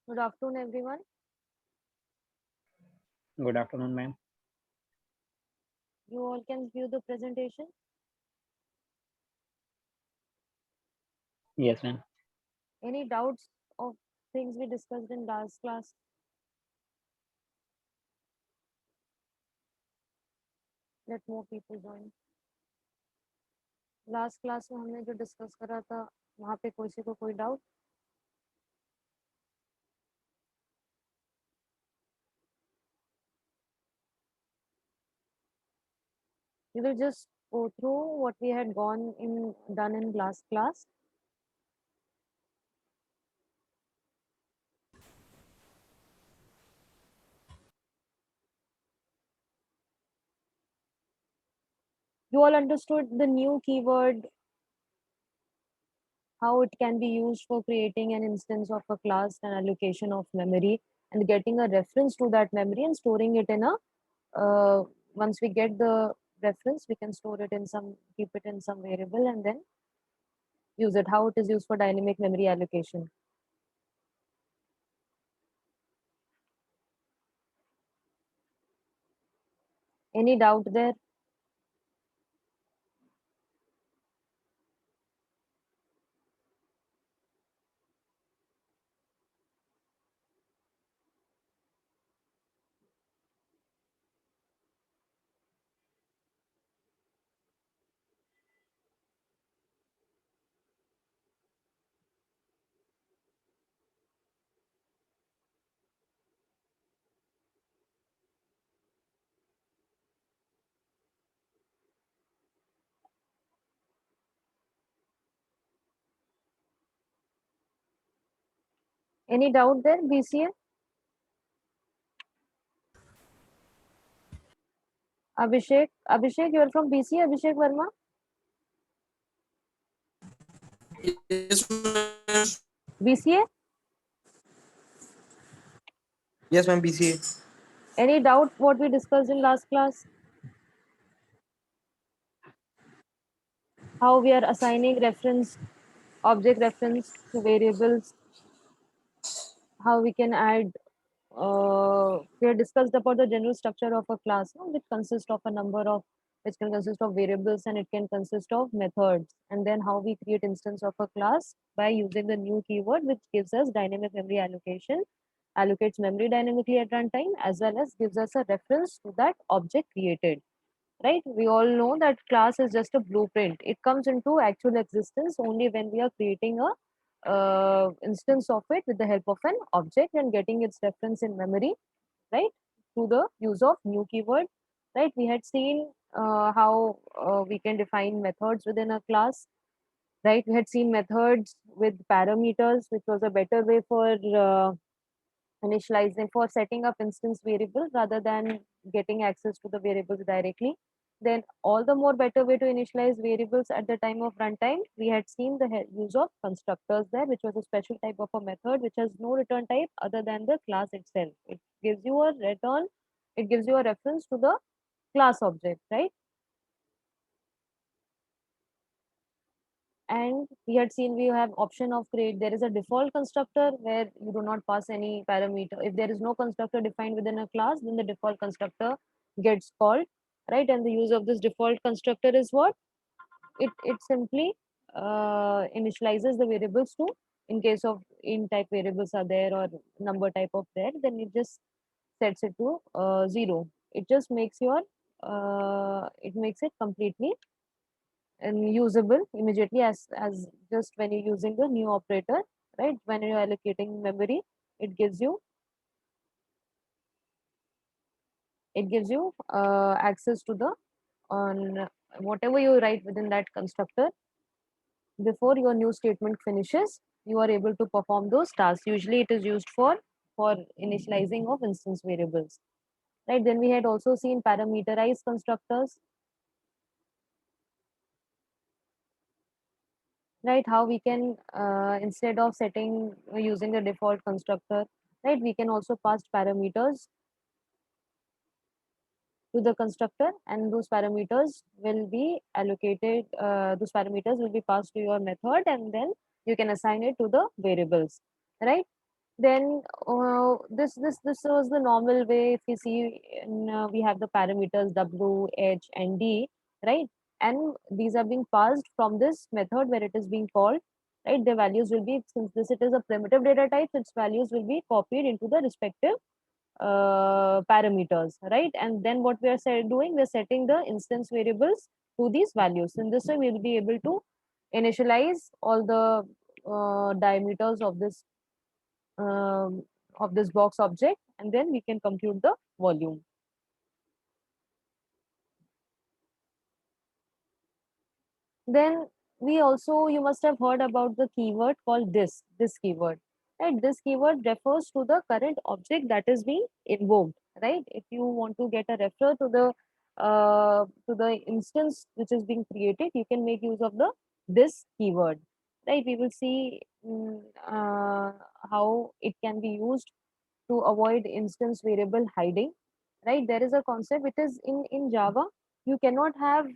Good afternoon, everyone. Good afternoon, ma'am. You all can view the presentation. Yes, ma'am. Any doubts of things we discussed in last class? Let more people join. Last class में हमने जो discuss करा था वहाँ पे किसी को कोई doubt? We will just go through what we had done in last class. You all understood the new keyword, how it can be used for creating an instance of a class and allocation of memory and getting a reference to that memory and storing it in a once we get the reference, we can store it in some, keep it in some variable and then use it, how it is used for dynamic memory allocation. Any doubt there? Any doubt there, BCA? Abhishek, you are from BCA, Abhishek Verma? Yes, ma'am. BCA? Yes, ma'am. BCA. Any doubt what we discussed in last class? How we are assigning reference, object reference to variables, how we can add we have discussed about the general structure of a class, no, which consists of a number of, which can consist of variables and it can consist of methods, and then how we create instance of a class by using the new keyword which gives us dynamic memory allocation, allocates memory dynamically at runtime, as well as gives us a reference to that object created. Right, we all know that class is just a blueprint. It comes into actual existence only when we are creating a instance of it with the help of an object and getting its reference in memory, right, through the use of new keyword. Right, we had seen how we can define methods within a class. Right, we had seen methods with parameters, which was a better way for initializing, for setting up instance variables rather than getting access to the variables directly. Then all the more better way to initialize variables at the time of runtime, we had seen the use of constructors there, which was a special type of a method which has no return type other than the class itself. It gives you a return, it gives you a reference to the class object, right? And we had seen we have option of create, there is a default constructor where you do not pass any parameter. If there is no constructor defined within a class, then the default constructor gets called, right? And the use of this default constructor is what it simply initializes the variables to, in case of int type variables are there or number type of there, then it just sets it to 0. It just makes your it makes it completely and usable immediately as just when you're using the new operator, right? When you're allocating memory, it gives you access to the on whatever you write within that constructor. Before your new statement finishes, you are able to perform those tasks. Usually it is used for initializing of instance variables, right? Then we had also seen parameterized constructors, right? How we can instead of setting using the default constructor, right, we can also pass parameters to the constructor, and those parameters will be allocated, those parameters will be passed to your method, and then you can assign it to the variables, right? Then this was the normal way. If you see, we have the parameters w, h, and d, right? And these are being passed from this method where it is being called, right? The values will be, since this it is a primitive data type, its values will be copied into the respective parameters, right? And then what we are doing, we're setting the instance variables to these values. In this way, we will be able to initialize all the diameters um, of this box object, and then we can compute the volume. Then we also, you must have heard about the keyword called this keyword, right? This keyword refers to the current object that is being invoked, right? If you want to get a refer to the instance which is being created, you can make use of the this keyword, right? We will see how it can be used to avoid instance variable hiding, right? There is a concept, it is in Java, you cannot have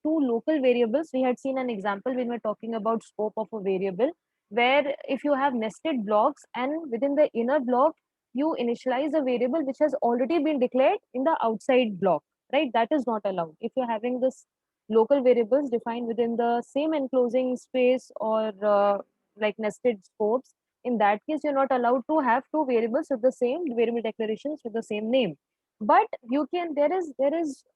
two local variables. We had seen an example when we were talking about scope of a variable, where if you have nested blocks and within the inner block you initialize a variable which has already been declared in the outside block, right? That is not allowed. If you're having this local variables defined within the same enclosing space, or like nested scopes, in that case you're not allowed to have two variables with the same variable declarations with the same name. But you can, there is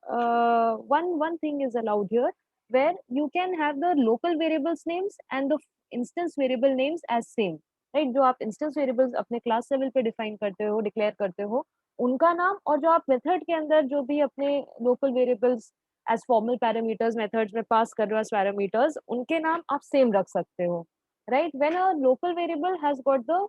one thing is allowed here, where you can have the local variables names and the instance variable names as same, right? जो आप instance variables अपने class level पे define करते हो, declare करते हो, उनका नाम, और जो आप method के अंदर जो भी अपने local variables as formal parameters methods में pass कर रहे हो as parameters, उनके नाम आप same रख सकते हो, right? When a local variable has got the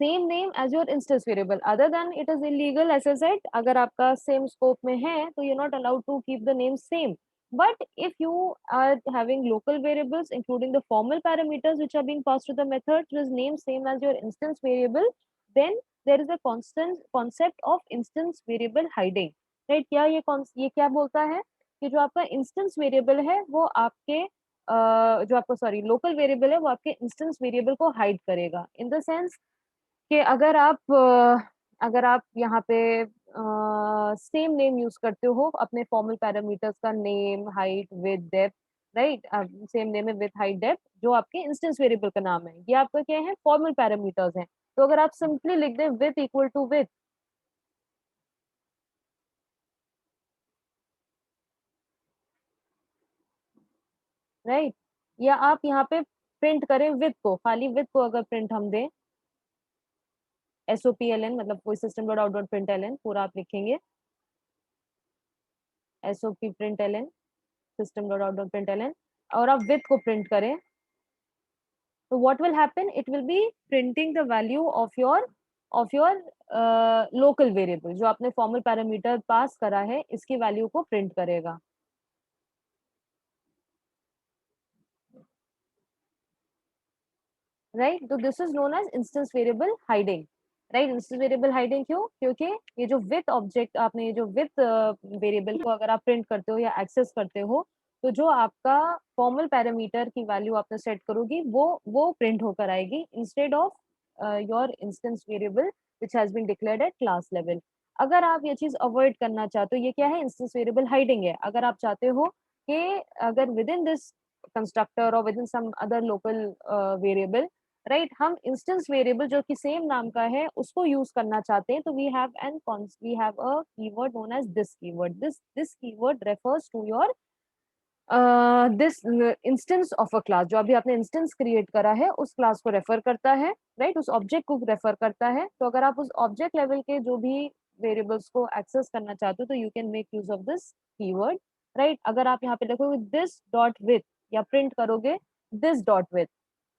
same name as your instance variable, other than it is illegal, as I said, अगर आपका same scope में है तो you're not allowed to keep the name same. But if you are having local variables including the formal parameters which are being passed to the method whose name same as your instance variable, then there is a constant concept of instance variable hiding, right? ये क्या बोलता है कि जो आपका instance variable है वो आपके जो आपका सॉरी लोकल वेरिएबल है वो आपके इंस्टेंस वेरिएबल को हाइड करेगा, इन द सेंस कि अगर आप यहाँ पे सेम नेम यूज करते हो अपने फॉर्मल पैरामीटर्स का, name, height, width, depth, right? Same name है विथ, हाइट, डेप्थ, जो आपके इंस्टेंस वेरिएबल का नाम है, ये आपका क्या है, फॉर्मल पैरामीटर्स हैं। तो अगर आप सिंपली लिख दें width equal to width, right, या आप यहाँ पे प्रिंट करें विथ को, खाली विथ को अगर प्रिंट हम दें, SOPLN, मतलब कोई system dot out dot print L N पूरा आप लिखेंगे, SOP print L N system dot out dot println, और आप with को print करें, तो what will happen, it will be printing the value of your local variable, जो आपने formal parameter pass करा है इसकी value को print करेगा, right? तो this is known as instance variable hiding, right? Instance variable hiding क्यों? क्योंकि ये जो with object, आपने ये जो with variable को अगर आप print करते हो या access करते हो, तो जो आपका फॉर्मल पैरामीटर की वैल्यू आपने सेट करोगी वो प्रिंट होकर आएगी instead of your instance variable which has been declared at class level. अगर आप ये चीज अवॉइड करना चाहते हो, ये क्या है, इंस्टेंस वेरिएबल हाइडिंग है। अगर आप चाहते हो कि अगर विद इन दिस कंस्ट्रक्टर और within some other local variable, right, हम इंस्टेंस वेरिएबल जो कि सेम नाम का है उसको यूज करना चाहते हैं, तो we have a keyword known as this keyword. This keyword refers to your this instance of a class, जो अभी आपने इंस्टेंस क्रिएट करा है उस क्लास को रेफर करता है, राइट, उस ऑब्जेक्ट को रेफर करता है। तो अगर आप उस ऑब्जेक्ट लेवल के जो भी वेरिएबल्स को एक्सेस करना चाहते हो तो you can make use of this keyword, right. अगर आप यहाँ पे देखोगे दिस डॉट विथ या प्रिंट करोगे दिस डॉट विथ,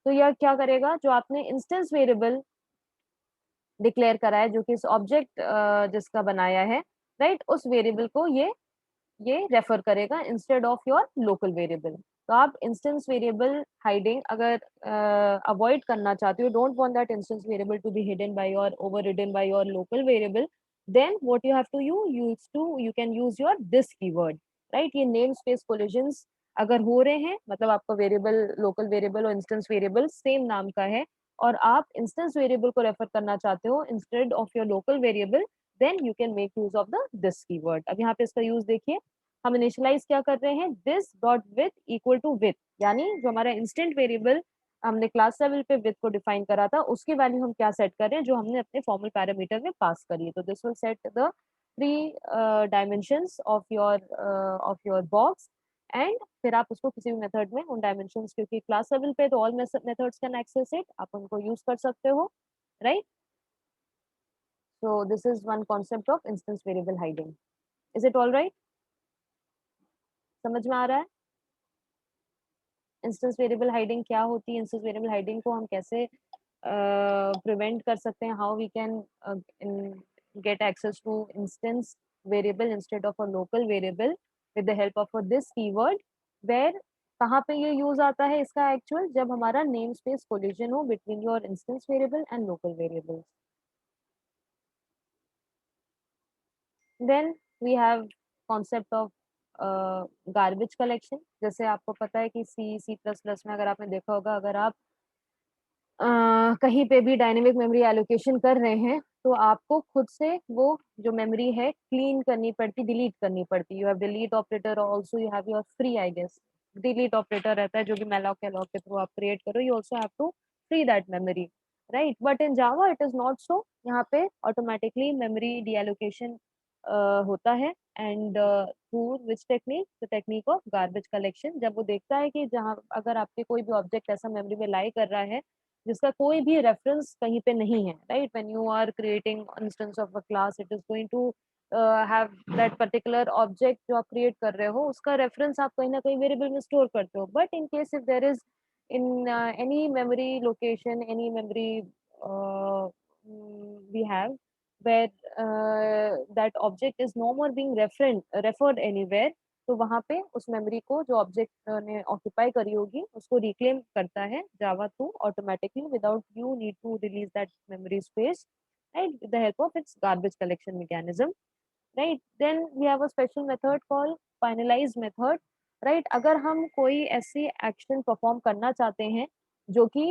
तो यह क्या करेगा, जो आपने इंस्टेंस वेरिएबल डिक्लेयर करा है जो कि इस ऑब्जेक्ट जिसका बनाया है, राइट, उस वेरिएबल को ये रेफर करेगा instead of your local variable. तो आप इंस्टेंस वेरिएबल हाइडिंग अगर अवॉइड करना चाहते हो, don't want that instance variable to be hidden by or overridden by your local variable, then what you have to you can use your this keyword, right. ये name space collisions अगर हो रहे हैं, मतलब आपका variable local variable और instance variable same नाम का है, और आप इंस्टेंस वेरिएबल को रेफर करना चाहते हो instead of your local variable, then you can make use of the this keyword. अब यहाँ पे इसका यूज देखिए, हम इनिशियलाइज क्या कर रहे हैं, this dot width equal to width, यानी जो हमारा इंस्टेंट वेरिएबल हमने क्लास लेवल पे विथ को डिफाइन करा था उसकी वैल्यू हम क्या सेट कर रहे हैं जो हमने अपने फॉर्मल पैरामीटर में पास करी है। तो this will set the three dimensions of your box, and फिर आप उसको किसी भी मेथड में उन डायमेंशंस, क्योंकि क्लास लेवल पे तो all methods can access it, आप उनको यूज कर सकते हो, right. So this is one concept of instance variable hiding. Is it all right? समझ में आ रहा है इंस्टेंस वेरिएबल हाइडिंग क्या होती है, इंस्टेंस वेरिएबल हाइडिंग को हम कैसे प्रिवेंट कर सकते हैं, how we can get access to instance variable instead of a local variable with the help of this keyword, where कहाँ पे ये यूज आता है इसका एक्चुअल, जब हमारा नेम स्पेस कोलिजन हो between your instance variable and local variable. Then we have concept of garbage collection. जैसे आपको पता है कि सी प्लस प्लस में अगर आपने देखा होगा, अगर आप कहीं पे भी डायनेमिक मेमोरी एलोकेशन कर रहे हैं तो आपको खुद से वो जो मेमोरी है क्लीन करनी पड़ती, डिलीट करनी पड़ती। You have delete operator, also you have your free, I guess delete operator रहता है जो भी malloc alloc के थ्रू आप क्रिएट करो, you also have to free that memory, right. But in Java it is not so, यहाँ पे automatically memory deallocation होता है, and through which technique, the technique of garbage collection. जब वो देखता है कि जहाँ अगर आपके कोई भी ऑब्जेक्ट ऐसा मेमोरी में लाई कर रहा है जिसका कोई भी रेफरेंस कहीं पे नहीं है, right, when you are creating instance of a class it is going to have that particular object जो आप क्रिएट कर रहे हो उसका रेफरेंस आप कहीं ना कहीं वेरिएबल में स्टोर करते हो। But in case if there is in any memory location, any memory we have where that object is no more being referred anywhere, तो वहां पे उस मेमोरी को जो ऑब्जेक्ट ने ऑक्यूपाई करी होगी उसको रिक्लेम करता है Java to automatically without you need to release that memory space, right, with the help of its garbage collection mechanism, right. Then we have a special method called finalize method, right. अगर हम कोई ऐसी action perform करना चाहते हैं जो कि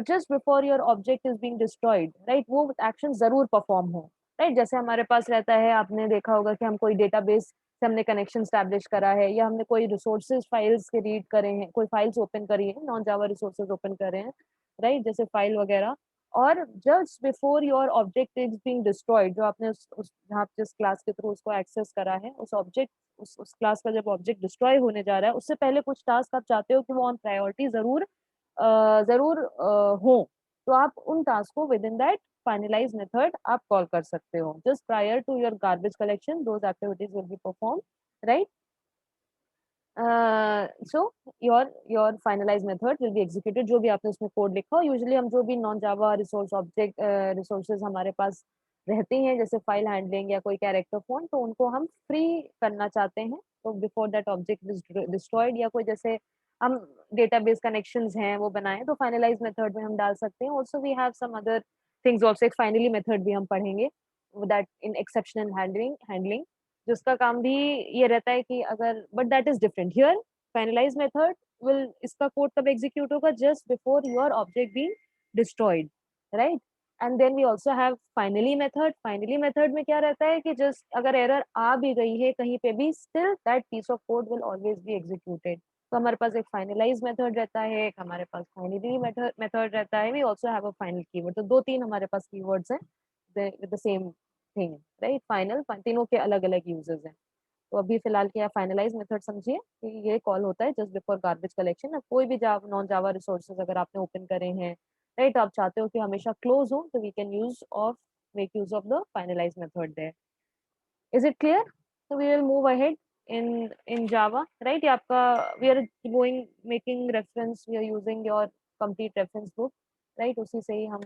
just before your object is being destroyed, right, वो एक्शन जरूर परफॉर्म हो, राइट। जैसे हमारे पास रहता है, आपने देखा होगा कि हम कोई डेटाबेस से हमने कनेक्शन स्टैब्लिश करा है, या हमने कोई रिसोर्सेज फाइल्स के रीड करे हैं, कोई फाइल्स ओपन करी है, नॉन जावा रिसोर्सेज ओपन करे हैं, राइट, जैसे फाइल वगैरह, और just before your object is being destroyed, जो आपने उस जहाँ जिस क्लास के थ्रू उसको एक्सेस करा है, उस ऑब्जेक्ट उस क्लास का जब ऑब्जेक्ट डिस्ट्रॉय होने जा रहा है उससे पहले कुछ टास्क आप चाहते हो कि वो ऑन प्रायोरिटी जरूर हो, तो आप उन टास्क को within that finalize method आप कॉल कर सकते हो। Just prior to your garbage collection those activities will be perform, right. So your finalize method will be executed, जो भी आपने उसमें कोड लिखा हो। यूजुअली हम जो भी non Java resource object resources हमारे पास रहते हैं, जैसे फाइल हैंडलिंग या कोई कैरेक्टर फोन, तो उनको हम फ्री करना चाहते हैं, तो before that object is destroyed, या कोई जैसे हम डेटाबेस कनेक्शंस हैं वो बनाएं तो फाइनलाइज मेथड में हम डाल सकते हैं। Also we have some other things, also एक फाइनली मेथड भी हम पढ़ेंगे, दैट इन एक्सेप्शनल हैंडलिंग, जिसका काम भी ये रहता है कि अगर, but that is different here. Finalize method will, इसका कोड कब एग्जीक्यूट होगा, just before your object being destroyed, right. And then we also have finally method. Finally method में क्या रहता है कि जस्ट अगर एरर आ भी गई है कहीं पे भी, still that piece of code will always be executed. तो हमारे पास एक फाइनलाइज मेथड रहता है, एक हमारे पास फाइनली मेथड रहता है, we also have a final keyword. तो दो तीन हमारे पास कीवर्ड्स हैं with the same thing, right. Final, तीनों के अलग अलग यूजेस हैं। तो अभी फिलहाल के आप फाइनलाइज मेथड समझिए कि ये कॉल होता है जस्ट बिफोर गार्बेज कलेक्शन। अब कोई भी नॉन जावा रिसोर्सेज अगर आपने ओपन करे हैं, राइट, आप चाहते हो कि हमेशा क्लोज हो, तो we can make use of the finalize method there. Is it clear? so we will move ahead in java, right। ये आपका, we are going making reference, we are using your complete reference book, right, उसी से ही हम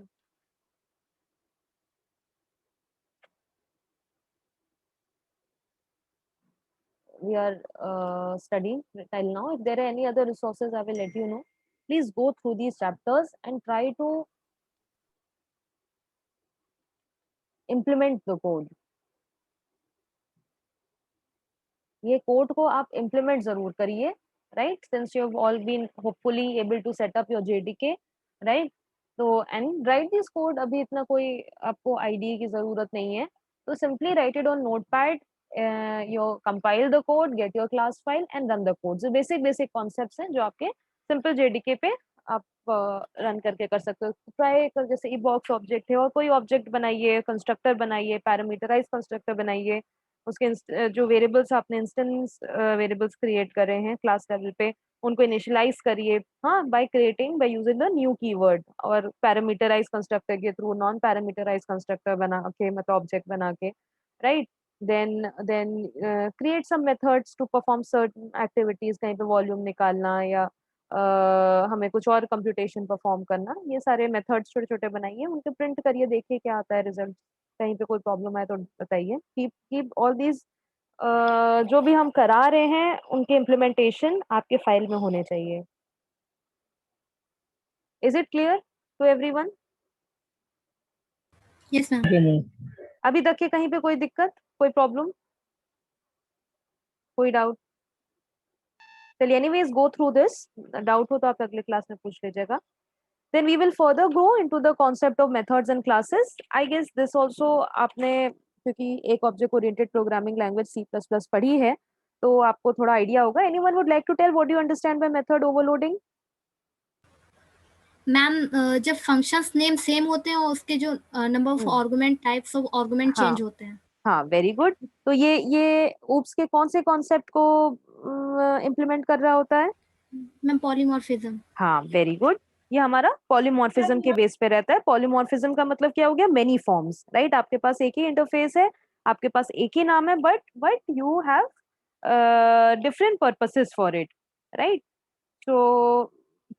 we are studying till now. If there are any other resources, I will let you know. Please go through these chapters and try to implement the code. ये code को आप implement जरूर करिए, right? Since you have all been hopefully able to set up your JDK, right? तो and right this code, अभी इतना कोई आपको आईडीए की जरूरत नहीं है, तो simply write it on notepad, you compile the code, get your class file and run the code. जो बेसिक बेसिक कॉन्सेप्ट्स हैं जो आपके सिंपल जेडीके पे आप रन करके कर सकते हो। ट्राई कर, जैसे ई बॉक्स ऑब्जेक्ट है और कोई ऑब्जेक्ट बनाइए, कंस्ट्रक्टर बनाइए, पैरामीटराइज कंस्ट्रक्टर बनाइए, उसके जो वेरिएबल्स आपने इंस्टेंस वेरिएबल्स क्रिएट कर रहे हैं क्लास लेवल पे, उनको इनिशियलाइज करिए, हाँ, by using the new keyword, और पैरामीटराइज कंस्ट्रक्टर के थ्रू नॉन पैरामीटराइज कंस्ट्रक्टर बना के, मतलब ऑब्जेक्ट बना के, राइट। Then create some methods to perform certain activities, कहीं पे वॉल्यूम निकालना या हमें कुछ और कंप्यूटेशन परफॉर्म करना, ये सारे मेथड्स छोटे छोटे बनाइए, उनके प्रिंट करिए, देखिए क्या आता है रिजल्ट। कहीं पे कोई प्रॉब्लम है तो बताइए। कीप कीप ऑल दीज जो भी हम करा रहे हैं उनके इम्प्लीमेंटेशन आपके फाइल में होने चाहिए। Is it clear to everyone? Yes ma'am. Okay, ma'am. अभी तक के कहीं पे कोई दिक्कत, कोई प्रॉब्लम, कोई डाउट? चलिए, anyways go through this, doubt हो तो आप अगले क्लास में पूछ लीजिएगा। Then we will further go into the concept of methods and classes. I guess this also आपने, क्योंकि एक object oriented programming language C++ पढ़ी है, तो आपको थोड़ा आइडिया होगा। Anyone would like to tell what do you understand by method overloading? Ma'am जब फंक्शंस नेम सेम होते हैं और उसके जो number of argument, types of argument हाँ, चेंज होते हैं। हाँ, वेरी गुड। तो ये ऊप्स के कौन से कॉन्सेप्ट को इम्प्लीमेंट कर रहा होता है? Ma'am polymorphism. हाँ, वेरी गुड। ये हमारा पॉलीमॉर्फिज्म के बेस पे रहता है। पॉलीमॉर्फिज्म का मतलब क्या हो गया? Many forms, right. आपके पास एक ही इंटरफेस है, आपके पास एक ही नाम है, but you have different purposes for it, right. तो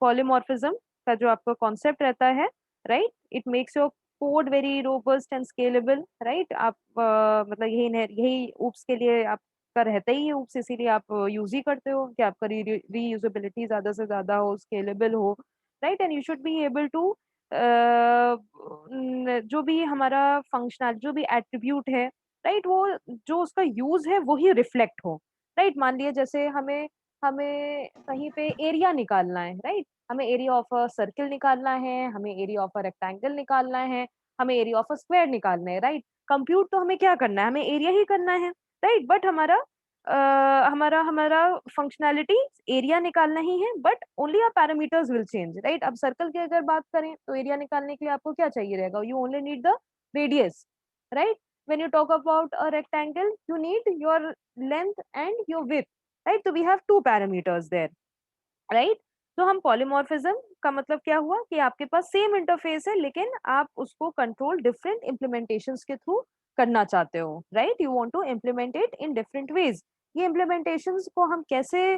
पॉलीमॉर्फिज्म का जो आपका कॉन्सेप्ट रहता है, right, it makes your code very robust and scalable, right. आप मतलब यही ऊप्स के लिए आपका रहता ही है ऊप्स, इसीलिए आप यूज ही करते हो कि आपका रीयूजेबिलिटी ज्यादा से ज्यादा हो, स्केलेबल हो, right. And you should be able to जो भी हमारा फंक्शनल, जो भी एट्रीब्यूट है, राइट, वो जो उसका यूज है वही रिफ्लेक्ट हो, राइट। मान लिया जैसे हमें हमें कहीं पे एरिया निकालना है, राइट। हमें एरिया ऑफ अ सर्किल निकालना है, हमें एरिया ऑफ अ रेक्टेंगल निकालना है, हमें एरिया ऑफ अ स्क्वायर निकालना है, राइट। कंप्यूट तो हमें क्या करना है? हमें एरिया ही करना है, राइट। बट हमारा हमारा हमारा फंक्शनैलिटी एरिया निकालना ही है, but only our parameters will change, right. अब सर्कल की अगर बात करें तो एरिया निकालने के लिए आपको क्या चाहिए रहेगा? You only need the radius, right. when you talk about a rectangle, you need your length and your width, right? So we have two parameters there, right? तो हम पॉलीमॉर्फिज्म का मतलब क्या हुआ कि आपके पास सेम इंटरफेस है, लेकिन आप उसको कंट्रोल डिफरेंट इम्प्लीमेंटेशंस के थ्रू करना चाहते हो, right. You want to implement it in different ways. ये इम्प्लीमेंटेशंस को हम कैसे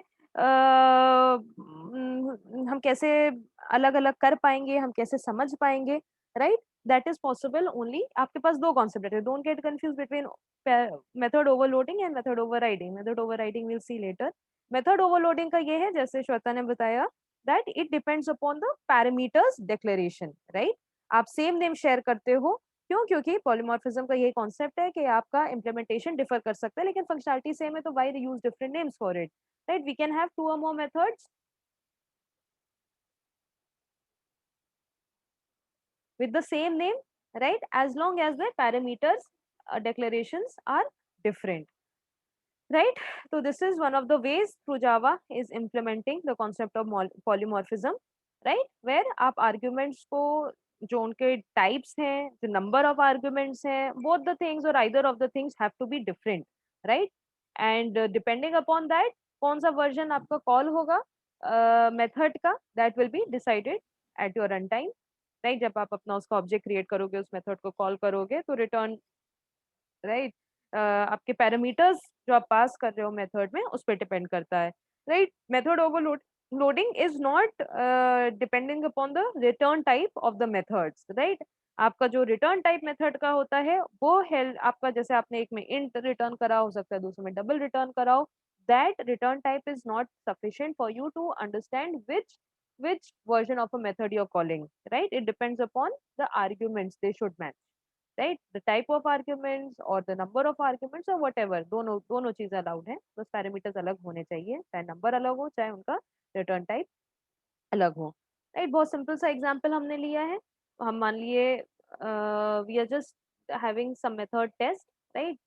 अलग अलग कर पाएंगे, हम कैसे समझ पाएंगे, right. That is possible only, आपके पास दो कॉन्सेप्ट है, don't get confuse between method overloading and method overriding. Method overriding will see later. Method overloading का ये है, जैसे श्वेता ने बताया, that it depends upon the parameters declaration, right. आप सेम नेम शेयर करते हो, क्यों? क्योंकि पॉलीमॉर्फिज्म का यही कॉन्सेप्ट है कि आपका इम्प्लीमेंटेशन डिफर कर सकता है, लेकिन फंक्शनैलिटी सेम है, तो why use different names for it, right. We can have two और more methods with the same name, right, as long as the parameters declarations are different, right. So this is one of the ways through Java is implementing the concept of polymorphism, right, where आप arguments को, जो उनके types हैं, जो number of arguments हैं, both the things or either of the things have to be different, right. And depending upon that, कौन सा version आपका call होगा method का, that will be decided at your runtime, right. जब आप अपना उसका ऑब्जेक्ट क्रिएट करोगे, उस मेथड को कॉल करोगे, तो रिटर्न, राइट, आपके पैरामीटर्स जो आप पास कर रहे हो मेथड में, उस पर डिपेंड करता है, right. Method overload loading is not depending upon the return type of the methods, right. आपका जो रिटर्न टाइप मेथड का होता है वो है आपका, जैसे आपने एक में इंट रिटर्न करा, हो सकता है दूसरे में डबल रिटर्न कराओ, that return type is not sufficient for you to understand which version of a method you're calling, right. It depends upon the arguments they should match, right, the type of arguments or the number of arguments or whatever, दोनों दोनों चीजें allowed हैं, बस parameters अलग होने चाहिए, चाहे number अलग हो, चाहे उनका रिटर्न टाइप अलग हो, राइट। बहुत सिंपल सा एग्जांपल हमने लिया है, हम मान लिए we are just having some method test, right,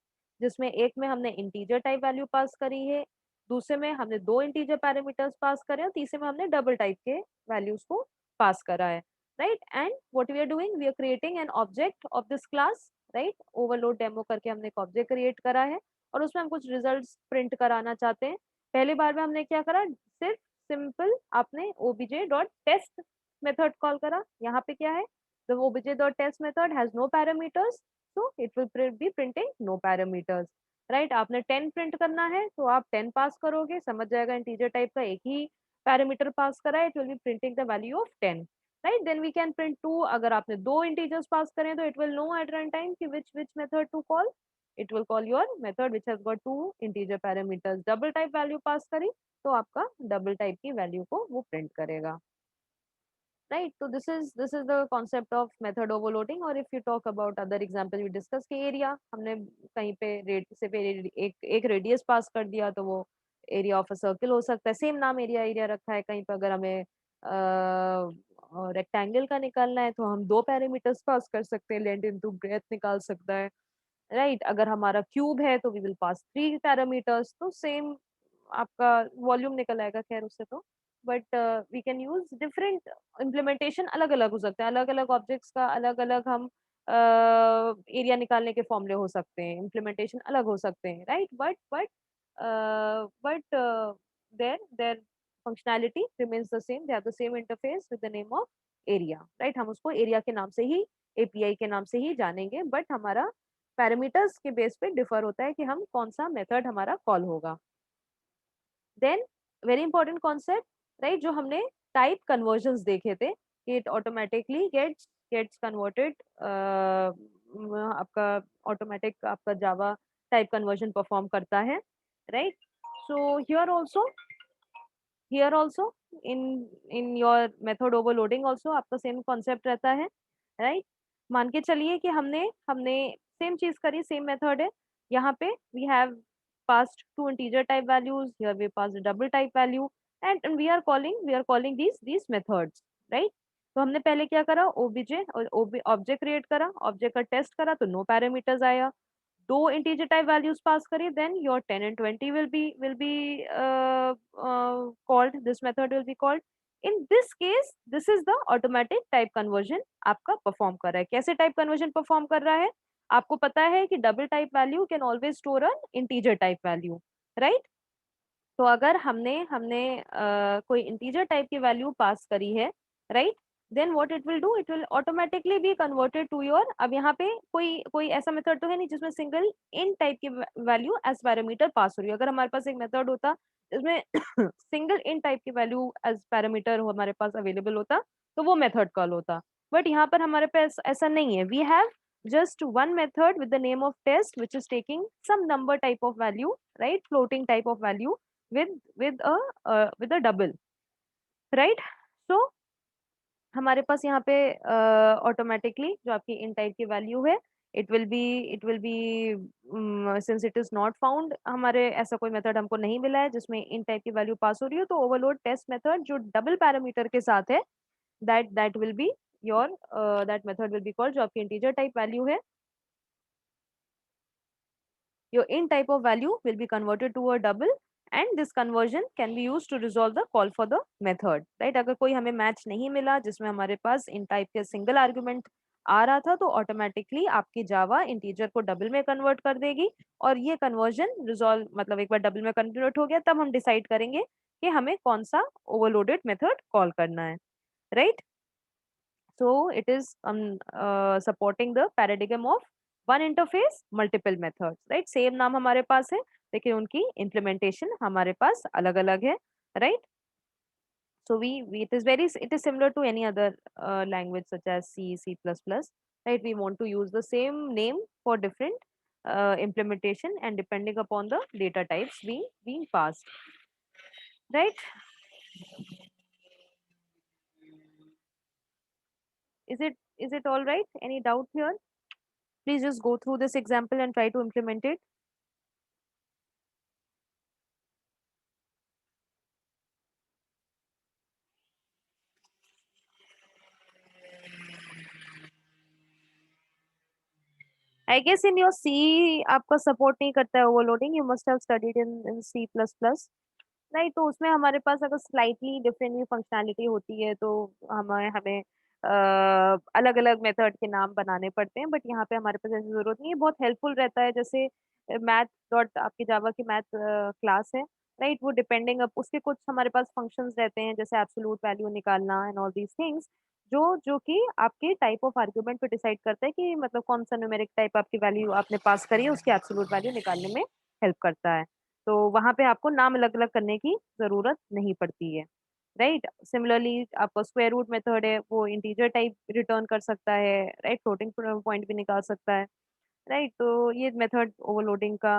जिसमें एक में हमने इंटीजर टाइप वैल्यू पास करी है, दूसरे में हमने दो इंटीजर पैरामीटर्स पास करे और तीसरे में हमने डबल टाइप के वैल्यूज को पास करा है, right. And what we are doing, we are creating an object of this class, right. Overload demo करके हमने एक ऑब्जेक्ट क्रिएट करा है और उसमें हम कुछ रिजल्ट्स प्रिंट कराना चाहते हैं। पहली बार में हमने क्या करा, सिर्फ सिंपल आपने obj dot test method call करा। यहाँ पे क्या है, the obj.test method has no parameters, so it will be printing no parameters, right। आपने 10 प्रिंट करना है तो आप 10 पास करोगे, समझ जाएगा इंटीजर टाइप का एक ही पैरामीटर पास करा है, it will be printing the value of 10, right. Then we can print 2, अगर आपने दो इंटीजर्स पास करें तो it will know at run time कि which method to call, it will call your method which has got two integer parameters. Double type value pass करी तो आपका double type की वैल्यू को वो प्रिंट करेगा, right। So this is the concept of method overloading। और if you talk about other example we discuss के area, हमने कहीं पे एक रेडियस पास कर दिया तो वो एरिया ऑफ अ सर्कल हो सकता है, सेम नाम एरिया एरिया रखा है। कहीं पे अगर हमें रेक्टेंगल का निकालना है तो हम दो पैरामीटर्स पास कर सकते हैं, लेंथ इनटू ब्रेथ निकाल सकता है, राइट। अगर हमारा क्यूब है तो we will pass three parameters, तो सेम आपका वॉल्यूम निकल आएगा खैर उससे तो। But we can use different implementation, अलग अलग हो सकते हैं, अलग अलग ऑब्जेक्ट्स का अलग अलग हम एरिया निकालने के फॉर्मूले हो सकते हैं, इम्प्लीमेंटेशन अलग हो सकते हैं, right. But there there functionality remains the same, they have the same interface with the name of area, right. हम उसको एरिया के नाम से ही, एपीआई के नाम से ही जानेंगे, बट हमारा पैरामीटर्स के बेस पे डिफर होता है कि हम कौन सा मेथड हमारा कॉल होगा। Then very important concept, right, जो हमने टाइप कन्वर्जंस देखे थे कि इट ऑटोमेटिकली गेट्स कन्वर्टेड, आपका ऑटोमेटिक आपका जावा टाइप कन्वर्जन परफॉर्म करता है, राइट। So here also in in your method overloading also आपका सेम कॉन्सेप्ट रहता है, राइट। मान के चलिए कि हमने हमने सेम चीज करी, सेम मेथड है। यहाँ पे we have passed two integer type values, here we passed a double type value, and we are calling these methods, right। तो हमने पहले क्या करा, obj और ऑब्जेक्ट क्रिएट करा, ऑब्जेक्ट का टेस्ट करा तो नो पैरामीटर्स आया, दो integer type values पास करी, then your 10 and 20 will be called, this method will be called। in this case this is the automatic type conversion आपका परफॉर्म कर रहा है। कैसे टाइप कन्वर्जन परफॉर्म कर रहा है, आपको पता है कि double type value can always store an integer type value, right. तो अगर हमने हमने कोई इंटीजर टाइप की वैल्यू पास करी है, right, then what it will do, it will automatically be converted to your. अब यहाँ पे कोई कोई ऐसा मेथड तो है नहीं जिसमें सिंगल इन टाइप की वैल्यू एज पैरामीटर पास हो रही है। अगर हमारे पास एक मेथड होता जिसमें सिंगल इन टाइप की वैल्यू एज पैरामीटर हमारे पास अवेलेबल होता तो वो मेथड कॉल होता, बट यहाँ पर हमारे पास ऐसा नहीं है। We have just one method with the name of test which is taking some number type of value, right, floating type of value with with a double, right। so हमारे पास यहाँ पे ऑटोमेटिकली जो आपकी इन टाइप की value है, it will B since it is not found, हमारे ऐसा कोई मेथड हमको नहीं मिला है जिसमें इन टाइप की वैल्यू पास हो रही हो, तो ओवरलोड टेस्ट मेथड जो डबल पैरामीटर के साथ है, that will be your that method will be called, जो आपकी इंटीजर टाइप वैल्यू है, your in type of value will be converted to a double, and this conversion can be used to resolve the call for the method, right। अगर कोई हमें match नहीं मिला जिसमें हमारे पास इन टाइप के सिंगल आर्गुमेंट आ रहा था, तो ऑटोमेटिकली आपकी जावा इंटीजर को डबल में कन्वर्ट कर देगी, और ये कन्वर्जन रिजॉल्व मतलब एक बार डबल में कन्वर्ट हो गया तब हम डिसाइड करेंगे कि हमें कौन सा ओवरलोडेड मेथड कॉल करना है, right. So it is supporting the paradigm of one interface multiple methods, right। Same नाम हमारे पास है लेकिन उनकी implementation हमारे पास अलग अलग है, right। So we it is similar to any other language such as C, C++, right। We want to use the same name for different implementation and depending upon the data types being passed, right। Is it all right? Any doubt here? Please just go through this example and try to implement it. I guess in your C आपका support नहीं करता है overloading, you must have studied in C plus plus, नहीं तो उसमें हमारे पास अगर slightly different भी फंक्शनैलिटी होती है तो हमें हमें अलग अलग मेथड के नाम बनाने पड़ते हैं, बट यहाँ पे हमारे पास ऐसी जरूरत नहीं है, बहुत हेल्पफुल रहता है। जैसे मैथ डॉट आपकी जावा की मैथ क्लास है, राइट, वो डिपेंडिंग अप उसके कुछ हमारे पास फंक्शंस रहते हैं, जैसे एब्सोल्यूट वैल्यू निकालना एंड ऑल दीज थिंग्स, जो जो कि आपके टाइप ऑफ आर्ग्यूमेंट पे डिसाइड करता है कि मतलब कौन सा न्यूमेरिक टाइप आपकी वैल्यू आपने पास करी है उसकी एब्सोल्यूट वैल्यू निकालने में हेल्प करता है। तो वहां पे आपको नाम अलग अलग करने की जरूरत नहीं पड़ती है, राइट। सिमिलरली आपका स्क्वायर रूट मेथड है, वो इंटीजर टाइप रिटर्न कर सकता है, राइट, फ्लोटिंग पॉइंट भी निकाल सकता है, राइट। तो ये मेथड ओवरलोडिंग का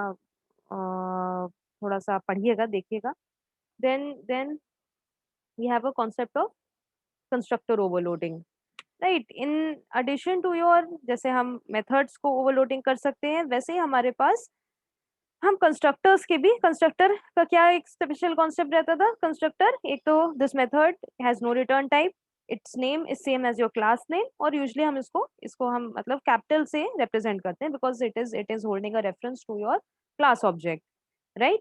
थोड़ा सा आप पढ़िएगा, देखिएगा। Then we have a concept of constructor overloading, right. In addition to your, जैसे हम मेथड्स को ओवरलोडिंग कर सकते हैं, वैसे ही हमारे पास हम कंस्ट्रक्टर्स के भी, कंस्ट्रक्टर का क्या एक स्पेशल कॉन्सेप्ट रहता था, कंस्ट्रक्टर एक तो this method has no return type, its name is same as your class name, और यूजुअली हम इसको इसको हम मतलब कैपिटल से रिप्रेजेंट करते हैं because it is holding a reference to your class object, right.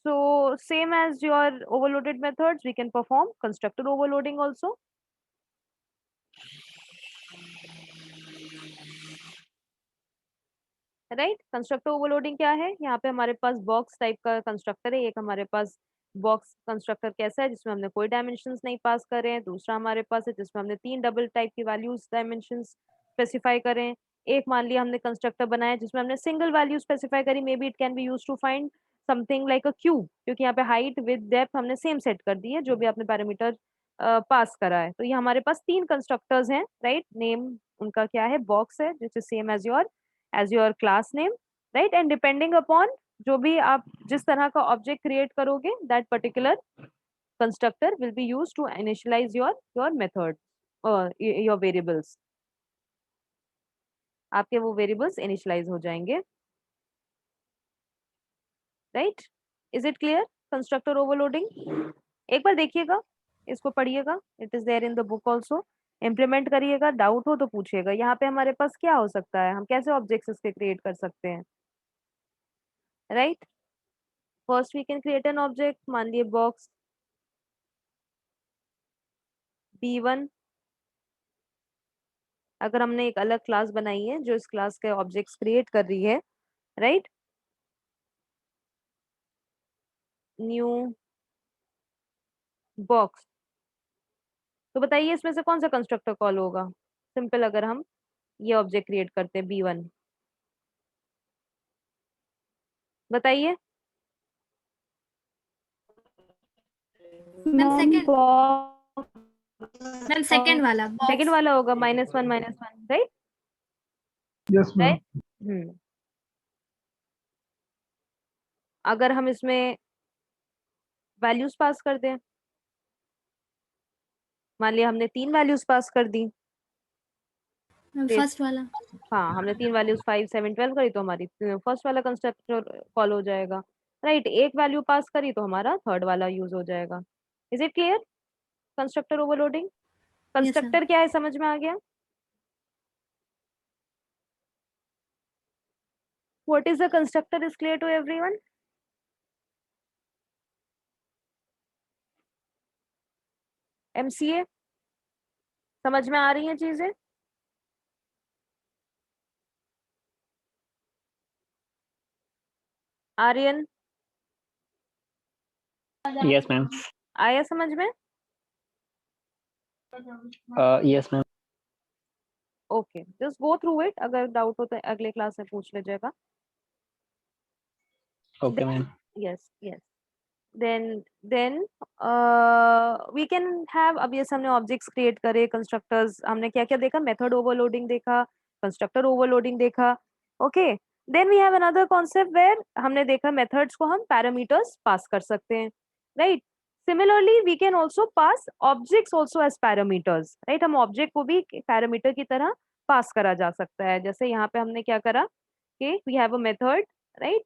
So same as your overloaded methods, we can perform constructor overloading also. Right, constructor overloading क्या है, यहाँ पे हमारे पास बॉक्स टाइप का कंस्ट्रक्टर है। एक हमारे पास बॉक्स कंस्ट्रक्टर कैसा है जिसमें हमने कोई डायमेंशंस नहीं पास करे हैं, दूसरा हमारे पास है जिसमें हमने 3 डबल टाइप की वैल्यूज डायमेंशंस स्पेसिफाई करें। एक मान लिया हमने कंस्ट्रक्टर बनाया जिसमें हमने सिंगल वैल्यू स्पेसिफाई करी, may be it can be use to find something like a cube, क्योंकि यहाँ पे हाइट विद डेप्थ हमने सेम सेट कर दी है जो भी आपने पैरामीटर पास करा है। तो ये हमारे पास 3 कंस्ट्रक्टर्स हैं, राइट। नेम उनका क्या है, बॉक्स है, जिस is same as your class name, right. And depending upon जो भी आप जिस तरह का ऑब्जेक्ट क्रिएट करोगे, that particular constructor will be use to initialise your method और योर वेरिएबल्स, आपके वो वेरिएबल्स इनिशियलाइज हो जाएंगे, right. Is it clear constructor overloading? एक बार देखिएगा, इसको पढ़िएगा, it is there in the book also, implement करिएगा, डाउट हो तो पूछिएगा। यहाँ पे हमारे पास क्या हो सकता है, हम कैसे ऑब्जेक्ट्स इसके क्रिएट कर सकते हैं, right. First we can create an object, मान लिए बॉक्स B1। अगर हमने एक अलग क्लास बनाई है जो इस क्लास के ऑब्जेक्ट्स क्रिएट कर रही है, राइट, न्यू बॉक्स, तो बताइए इसमें से कौन सा कंस्ट्रक्टर कॉल होगा, सिंपल अगर हम ये ऑब्जेक्ट क्रिएट करते हैं B1, बताइए। मैम सेकंड, मैम सेकंड वाला सेकंड बॉक्स। वाला होगा -1 -1, राइट। Yes ma'am. राइट, अगर हम इसमें वैल्यूज पास कर दें, मान लिया हमने 3 वैल्यूज पास कर दी, फर्स्ट वाला। हाँ हमने 3 वैल्यूज 5 7 12 करी तो हमारी फर्स्ट वाला कंस्ट्रक्टर कॉल हो जाएगा, राइट। एक वैल्यू पास करी तो हमारा थर्ड वाला यूज हो जाएगा। Is it clear constructor overloading? Constructor क्या है समझ में आ गया? What is the constructor is clear to everyone? MCA समझ में आ रही हैं चीजें? Aryan Yes, ma'am. आया समझ में? Yes, ma'am. Okay, just go through it, अगर डाउट हो तो अगले क्लास में पूछ लीजिएगा। Okay, ma'am. Yes yes, then we can have, अब ये हमने ऑब्जेक्ट्स क्रिएट करे, कंस्ट्रक्टर्स, हमने क्या क्या देखा, मेथड ओवरलोडिंग देखा, कंस्ट्रक्टर ओवरलोडिंग देखा, okay. Then we have another concept where हमने देखा मेथड्स को हम पैरामीटर्स पास कर सकते हैं, right. Similarly we can also pass objects also as parameters, right. हम ऑब्जेक्ट को भी पैरामीटर की तरह पास करा जा सकता है। जैसे यहाँ पे हमने क्या करा कि we have a method, right,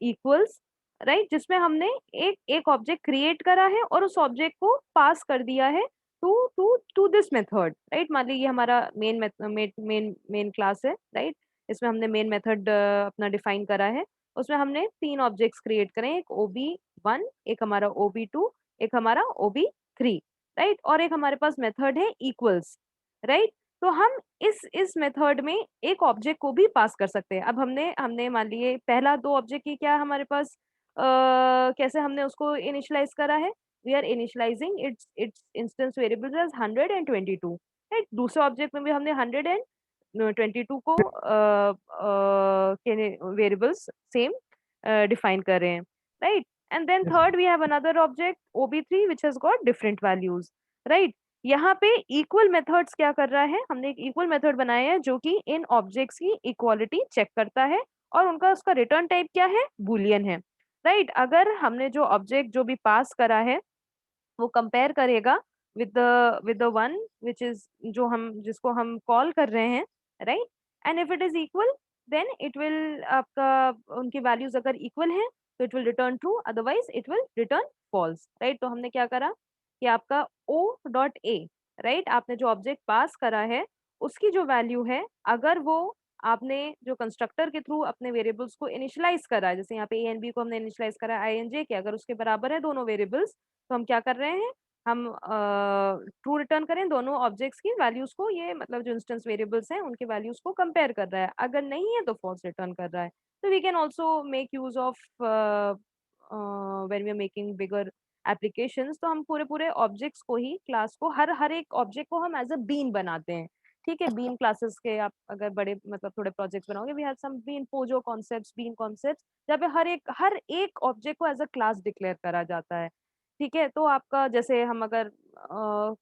equals, right, जिसमें हमने एक एक ऑब्जेक्ट क्रिएट करा है और उस ऑब्जेक्ट को पास कर दिया है to to to this method, right. मान लीजिए ये हमारा मेन क्लास है, राइट। इसमें हमने मेन मेथड अपना डिफाइन करा है। उसमें हमने 3 ऑब्जेक्ट्स क्रिएट करे हैं, एक OB1, एक हमारा OB2, एक हमारा OB3, राइट? और एक हमारे पास मेथड है इक्वल्स, राइट? तो हम इस मेथड में एक ऑब्जेक्ट को भी पास कर सकते हैं। अब हमने हमने मान लिए पहला 2 ऑब्जेक्ट की क्या हमारे पास कैसे हमने उसको इनिशियलाइज करा है? We are initialising its instance variables as 100 and 22, right? दूसरे ऑब्जेक्ट में भी हमने 100 एंड 22 को के वेरिएबल्स सेम डिफाइन कर रहे हैं, right? And then Yes. Third we have another object OB3 which has got different values, right? यहाँ पे इक्वल मेथड्स क्या कर रहा है, हमने एक इक्वल मेथड बनाया है जो कि इन ऑब्जेक्ट्स की इक्वालिटी चेक करता है और उनका उसका रिटर्न टाइप क्या है, बूलियन है, राइट? अगर हमने जो ऑब्जेक्ट जो भी पास करा है वो कंपेयर करेगा with the one which is जो हम जिसको हम कॉल कर रहे हैं, right? And if it is equal then it will आपका उनकी वैल्यूज अगर इक्वल हैं तो it will return true, otherwise it will return false, right? तो हमने क्या करा कि आपका ओ डॉट ए, राइट, आपने जो ऑब्जेक्ट पास करा है उसकी जो वैल्यू है, अगर वो आपने जो कंस्ट्रक्टर के थ्रू अपने वेरिएबल्स को इनिशियलाइज करा है, जैसे यहाँ पे ए एंड बी को हमने इनिशियलाइज करा है INJ के, अगर उसके बराबर है दोनों वेरिएबल्स, तो हम क्या कर रहे हैं, हम ट्रू रिटर्न करें दोनों ऑब्जेक्ट्स की वैल्यूज को, ये मतलब जो इंस्टेंस वेरिएबल्स हैं उनके वैल्यूज को कंपेयर कर रहा है, अगर नहीं है तो फॉल्स रिटर्न कर रहा है। तो we can also make use of when we are making bigger applications, तो हम पूरे पूरे ऑब्जेक्ट्स को ही, क्लास को, हर हर एक ऑब्जेक्ट को हम एज अ बीन बनाते हैं, ठीक है? बीन क्लासेस के आप अगर बड़े मतलब थोड़े प्रोजेक्ट्स बनाओगे, we have some bean POJO concepts, bean concepts, जहाँ पे हर एक ऑब्जेक्ट को एज अ क्लास डिक्लेयर करा जाता है, ठीक है? तो आपका जैसे हम अगर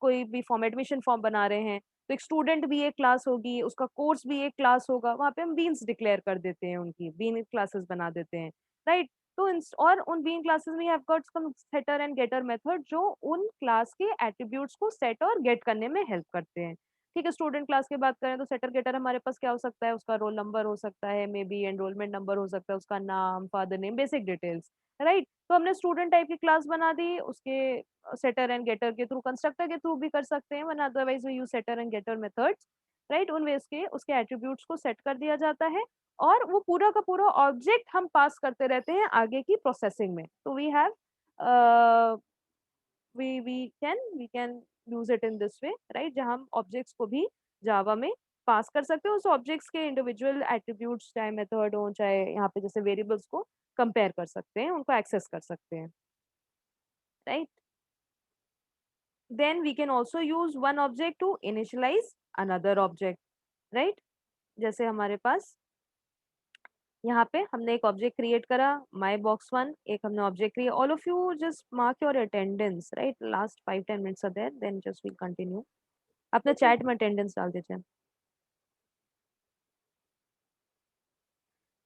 कोई भी फॉर्म एडमिशन फॉर्म बना रहे हैं, तो एक स्टूडेंट भी एक क्लास होगी, उसका कोर्स भी एक क्लास होगा, वहाँ पे हम बीन्स डिक्लेयर कर देते हैं, उनकी बीन क्लासेस बना देते हैं, राइट? तो और उन बीन क्लासेस में have got some setter and getter method जो उन क्लास के एट्रीब्यूट्स को सेट और गेट करने में हेल्प करते हैं, ठीक है? स्टूडेंट क्लास की बात करें तो सेटर गेटर हमारे पास क्या हो सकता है, उसका रोल नंबर हो सकता है, मे बी एनरोलमेंट नंबर हो सकता है, उसका नाम, father name, basic details, right? तो हमने स्टूडेंट टाइप की क्लास बना दी, उसके सेटर एंड गेटर के थ्रू, कंस्ट्रक्टर के थ्रू भी कर सकते हैं, वरना otherwise we use setter and getter methods, right? उन वेज के उसके एट्रीब्यूट्स को सेट कर दिया जाता है और वो पूरा का पूरा ऑब्जेक्ट हम पास करते रहते हैं आगे की प्रोसेसिंग में। तो we have we can use it in this way, right? जहाँ हम ऑब्जेक्ट्स को भी जावा में पास कर सकते हैं, उस ऑब्जेक्ट्स के इंडिविजुअल एट्रीब्यूट्स, चाहे मेथड हो चाहे यहाँ पे जैसे वेरिएबल्स को कंपेयर कर सकते हैं, उनको एक्सेस कर सकते हैं, right? Then we can also use one object to initialise another object, right? जैसे हमारे पास यहाँ पे हमने एक ऑब्जेक्ट क्रिएट करा माई बॉक्स वन, एक हमने object create, all of you just mark your attendance, right? Last 5-10 minutes are there, then just we continue. अपने चैट में अटेंडेंस डाल दीजिए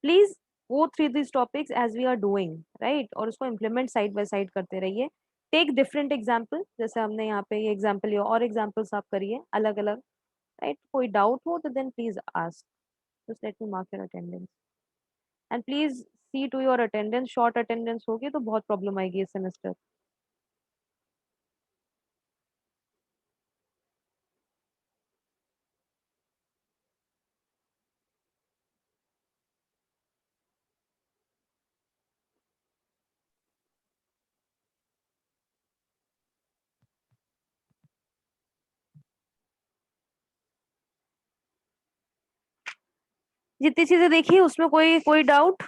please. Go through this topics as we are doing, right? और उसको implement side by side करते रहिए। Take different example, जैसे हमने यहाँ पे ये एग्जाम्पल लिया, और एग्जाम्पल्स आप करिए अलग अलग, राइट? कोई डाउट हो तो then please ask, just let me mark your attendance and please see to your attendance. Short attendance होगी तो बहुत प्रॉब्लम आएगी इस सेमेस्टर। जितनी चीजें देखी उसमें कोई कोई doubt?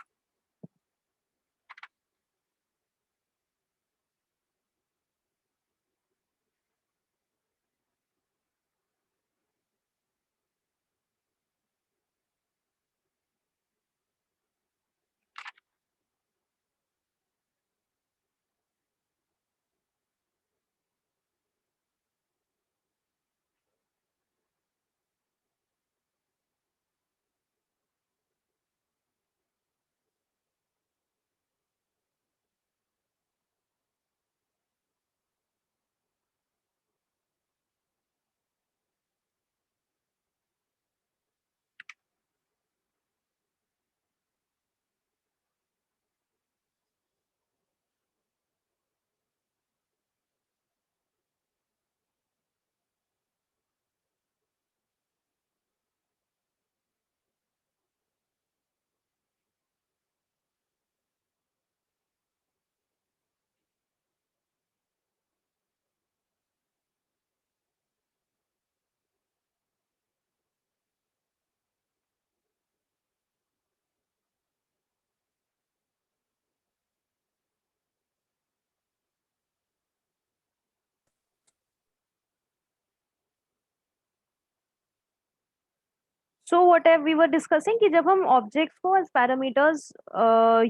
So what we were discussing कि जब हम ऑब्जेक्ट्स को एज पैरामीटर्स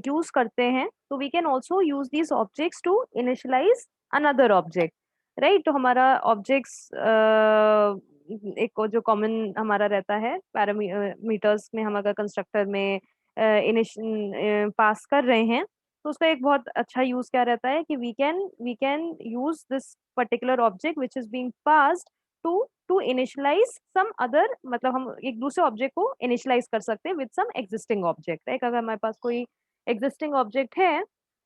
यूज करते हैं तो we can also use these objects to initialise another object, right. तो हमारा ऑब्जेक्ट्स एक जो कॉमन हमारा रहता है पैरामीटर्स में, हम अगर कंस्ट्रक्टर में पास कर रहे हैं तो उसका एक बहुत अच्छा यूज क्या रहता है कि we can use this particular object which is being passed to initialise some other, मतलब हम एक दूसरे ऑब्जेक्ट को इनिशियलाइज कर सकते हैं with some existing object, right. अगर हमारे पास कोई एग्जिस्टिंग ऑब्जेक्ट है,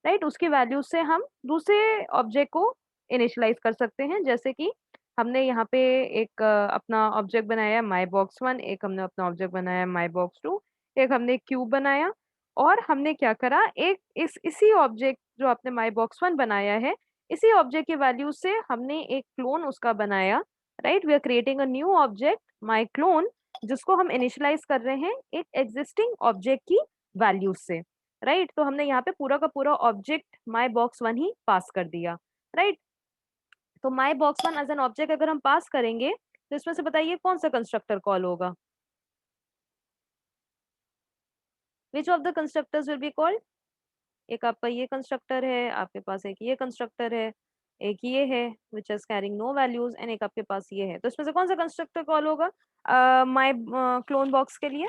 राइट, उसकी वैल्यू से हम दूसरे ऑब्जेक्ट को इनिशियलाइज कर सकते हैं। जैसे कि हमने यहाँ पे एक अपना ऑब्जेक्ट बनाया माई बॉक्स 1, एक हमने अपना ऑब्जेक्ट बनाया माई बॉक्स 2, एक हमने क्यूब बनाया, और हमने क्या करा, एक इसी ऑब्जेक्ट जो आपने माई बॉक्स 1 बनाया है, इसी ऑब्जेक्ट की वैल्यू से हमने एक क्लोन उसका बनाया, right. We are creating a new object my clone, जिसको हम इनिशियलाइज कर रहे हैं एक एग्जिस्टिंग ऑब्जेक्ट की वैल्यू से, राइट। तो हमने यहाँ पे पूरा का पूरा ऑब्जेक्ट माई बॉक्स 1 ही पास कर दिया, राइट। तो my box 1 as an object अगर हम पास करेंगे तो इसमें से बताइए कौन सा कंस्ट्रक्टर कॉल होगा, which of the constructors will be called. एक आपका ये कंस्ट्रक्टर है, आपके पास एक ये कंस्ट्रक्टर है, एक ये है which is carrying no values, and एक आपके पास ये है। तो इसमें से कौन सा कंस्ट्रक्टर कॉल होगा माय क्लोन बॉक्स के लिए?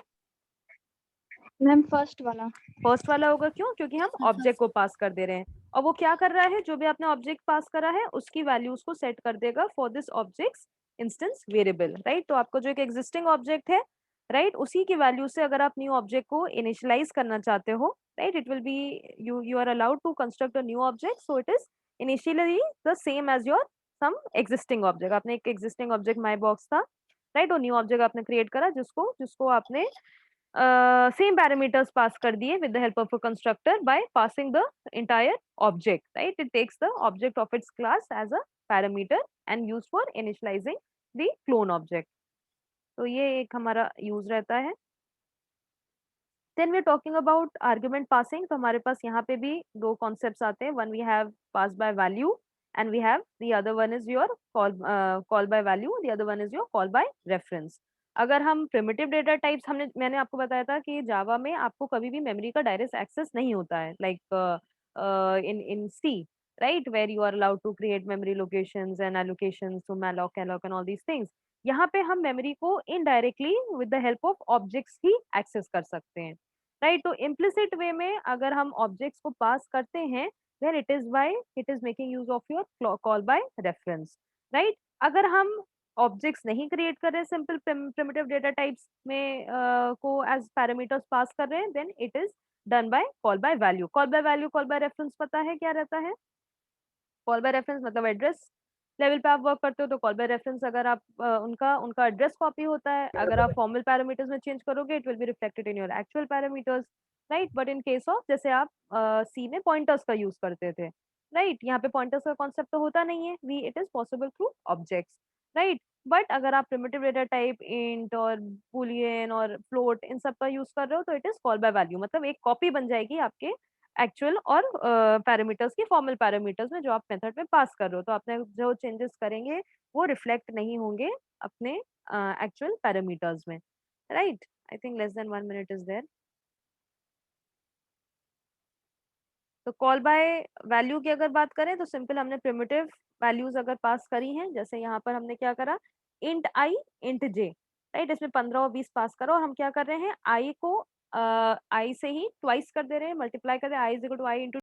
मैम फर्स्ट वाला। फर्स्ट वाला होगा, क्यों? क्योंकि हम ऑब्जेक्ट को पास कर दे रहे हैं, और वो क्या कर रहा है, जो भी आपने ऑब्जेक्ट पास करा है उसकी वैल्यूज को सेट कर देगा for this objects instance variable, right. तो आपको जो एक एग्जिस्टिंग ऑब्जेक्ट है, राइट, उसी की वैल्यू से अगर आप न्यू ऑब्जेक्ट को इनिशियलाइज करना चाहते हो, right, it will be you are allowed to construct a new object, so it is initially the same as your some existing object. आपने एक एग्जिस्टिंग ऑब्जेक्ट माई बॉक्स था, राइट, और new object आपने create करा जिसको जिसको आपने same parameters pass कर दिए with the help of a constructor by passing the entire object, right? It takes the object of its class as a parameter and used for initializing the clone object. तो ये एक हमारा use रहता है। Then we are talking about argument passing. तो हमारे पास यहाँ पे भी दो कॉन्सेप्ट्स आते हैं, one we have pass by value and we have the other one is your call by value, the other one is your call by reference. अगर हम प्रिमिटिव डेटा टाइप्स, मैंने आपको बताया था कि जावा में आपको कभी भी मेमोरी का डायरेक्ट एक्सेस नहीं होता है, like in C, right, where you are allowed to create memory locations and allocations to malloc alloc and all these things. यहाँ पे हम मेमोरी को indirectly with the help of objects ही access कर सकते हैं, राइट। तो इम्प्लिसिट वे में अगर हम ऑब्जेक्ट्स को पास करते हैं then it is making use of your call by reference, right। अगर हम ऑब्जेक्ट्स नहीं क्रिएट कर रहे हैं, सिंपल प्रिमिटिव डेटा टाइप्स में को एज पैरामीटर्स पास कर रहे हैं, then it is done by call by value. Call by value, call by reference पता है क्या रहता है? कॉल बाय रेफरेंस मतलब एड्रेस लेवल पे आप वर्क करते हो, तो कॉल बाय रेफरेंस अगर आप उनका उनका एड्रेस कॉपी होता है, अगर आप फॉर्मल पैरामीटर्स में चेंज करोगे it will be reflected in your actual parameters, right. But in case of जैसे आप सी में पॉइंटर्स का यूज करते थे, राइट, यहाँ पे पॉइंटर्स का कॉन्सेप्ट तो होता नहीं है, we it is possible through objects, right. But अगर आप प्रिमिटिव डेटा टाइप इंट और बूलियन और फ्लोट इन सब का यूज कर रहे हो तो it is call by value, मतलब एक कॉपी बन जाएगी आपके एक्चुअल और पैरामीटर्स की, फॉर्मल पैरामीटर्स में जो आप मेथड में पास कर रहे हो। तो आपने जो चेंजेस करेंगे वो रिफ्लेक्ट नहीं होंगे अपने एक्चुअल पैरामीटर्स में, right. I think less than 1 minute is there. तो कॉल बाय वैल्यू की अगर बात करें तो सिंपल हमने प्रिमिटिव वैल्यूज अगर पास करी हैं, जैसे यहाँ पर हमने क्या करा, इंट आई इंट जे, राइट, इसमें 15 और 20 पास करो, और हम क्या कर रहे हैं, आई को आई से ही ट्वाइस कर दे रहे हैं, मल्टीप्लाई कर रहे हैं, I is equal to I into